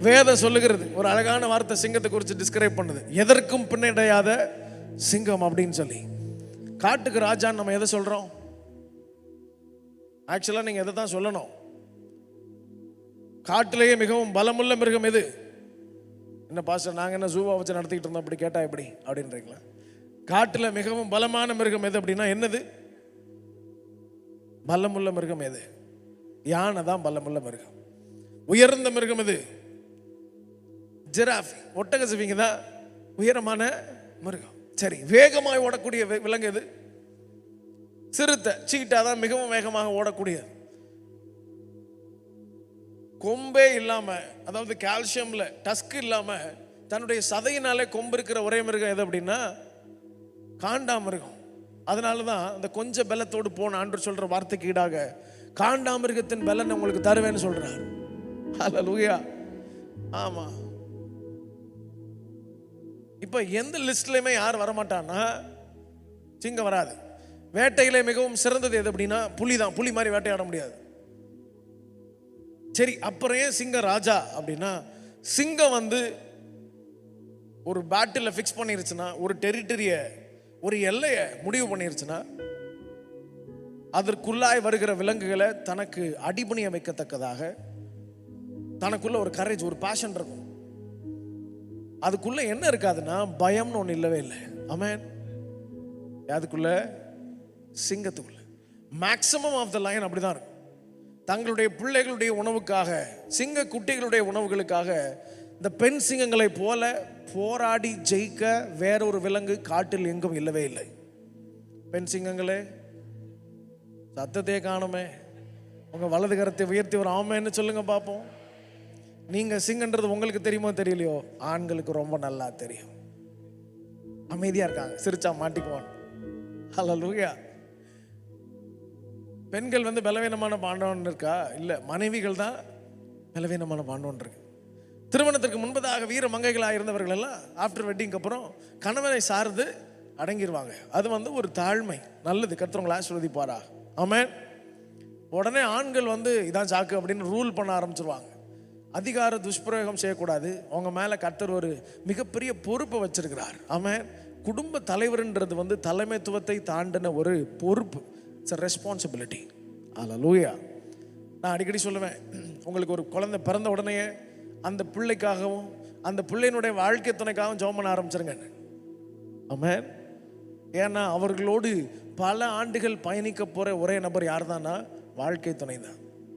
வேதம் சொல்லுகிறது ஒரு அழகான வார்த்தை சிங்கத்தை குறித்து டிஸ்கிரைப் பண்ணுது. எதற்கும் பின்னடையாத சிங்கம் அப்படின்னு சொல்லி. காட்டுக்கு ராஜான்னு நம்ம எதை சொல்றோம்? ஆக்சுவலா நீங்க எதை தான் சொல்லணும்? காட்டிலேயே மிகவும் பலமுள்ள மிருகம் எது? என்ன பாஸ்டர், நாங்க என்ன ஜூவா வச்சு நடத்திக்கிட்டு இருந்தோம், அப்படி கேட்டா எப்படி அப்படின்றீங்களா? காட்டுல மிகவும் பலமான மிருகம் எது அப்படின்னா என்னது? பலமுள்ள மிருகம் எது? யானை தான் பலமுள்ள மிருகம். உயர்ந்த மிருகம் எது? ஜிராஃப், ஒட்டகச்சிவிங்க தான் உயரமான மிருகம். சரி, வேகமாக ஓடக்கூடிய விலங்கு எது? சிறுத்தை, சீட்டா தான் மிகவும் வேகமாக ஓடக்கூடியது. கொம்பே இல்லாம, அதாவது கால்சியம்ல டஸ்க் இல்லாம தன்னுடைய சதையினாலே கொம்பு இருக்கிற ஒரே மிருகம் எது அப்படின்னா காண்டாமிருகம். அதனாலதான் அந்த கொஞ்ச பலத்தோடு போன ஆண்டு சொல்ற வார்த்தைக்கு ஈடாக காண்டாமிருகத்தின் பலன் உங்களுக்கு தருவேன்னு சொல்றார். ஹல்லேலூயா. ஆமா. இப்ப எந்த லிஸ்ட்லயுமே யார் வரமாட்டான்னா சிங்கம் வராது. வேட்டையிலே மிகவும் சிறந்தது எது அப்படின்னா புலி தான். புலி மாதிரி வேட்டையாட முடியாது. சரி, அப்புறம் ஏன் சிங்கம் ராஜா அப்படின்னா, சிங்கம் வந்து ஒரு பேட்டில் ஃபிக்ஸ் பண்ணிருச்சுன்னா, ஒரு டெரிட்டரிய, ஒரு எல்லையை முடிவு பண்ணிருச்சுன்னா, அதற்குள்ளாய் வருகிற விலங்குகளை தனக்கு அடிபணிய வைக்கத்தக்கதாக தனக்குள்ள ஒரு கரேஜ், ஒரு பேஷன் இருக்கும். அதுக்குள்ள என்ன இருக்காதுன்னா பயம்னு ஒண்ணு இல்லவே இல்லை. ஆமென். அதுக்குள்ள சிங்கத்துக்குள்ள மேக்சிமம் ஆஃப் த லைன் அப்படிதான் இருக்கும். தங்களுடைய பிள்ளைகளுடைய உணவுக்காக, சிங்க குட்டிகளுடைய உணவுகளுக்காக இந்த பெண் சிங்கங்களை போல போராடி ஜெயிக்க வேறொரு விலங்கு காட்டில் எங்கும் இல்லவே இல்லை. பெண் சிங்கங்களே, சத்தத்தையே காணுமே, உங்க வலது கரத்தை உயர்த்தி ஒரு ஆமைன்னு சொல்லுங்க பார்ப்போம். நீங்க சிங்கன்றது உங்களுக்கு தெரியுமோ தெரியலையோ, ஆண்களுக்கு ரொம்ப நல்லா தெரியும். அமைதியா இருக்காங்க, சிரிச்சா மாட்டிக்குவான். ஹல்லேலூயா. பெண்கள் வந்து பலவீனமான பாண்டவன் இருக்கா? இல்ல, மனைவிகள் தான் பலவீனமான பாண்டவன் இருக்கு. திருமணத்திற்கு முன்பதாக வீர மங்கைகளாக இருந்தவர்கள் எல்லாம் ஆஃப்டர் வெட்டிங்க்கு அப்புறம் கணவனை சார்ந்து அடங்கிடுவாங்க. அது வந்து ஒரு தாழ்மை. நல்லது, கர்த்தர் ஆசீர்வதிப்பாரா. ஆமென். உடனே ஆண்கள் வந்து இதான் சாக்கு அப்படின்னு ரூல் பண்ண ஆரம்பிச்சிருவாங்க. அதிகார துஷ்பிரயோகம் செய்யக்கூடாது. அவங்க மேல கர்த்தர் ஒரு மிகப்பெரிய பொறுப்பை வச்சிருக்கிறார். ஆமென். குடும்ப தலைவர்ன்றது வந்து தலைமைத்துவத்தை தாண்டின ஒரு பொறுப்பு. It's a responsibility. ஹல்லேலூயா. நான் அடிக்கடி சொல்லுவேன், உங்களுக்கு ஒரு குழந்தை பிறந்த உடனே அந்த பிள்ளைக்காகவும் அந்த பிள்ளையினுடைய வாழ்க்கை துணைக்காகவும் ஜெபம் பண்ண ஆரம்பிச்சிருங்க. ஆமென். ஏன்னா அவர்களோடு பல ஆண்டுகள் பயணிக்க போற ஒரே நபர் யார் தான்னா வாழ்க்கை துணை தான்.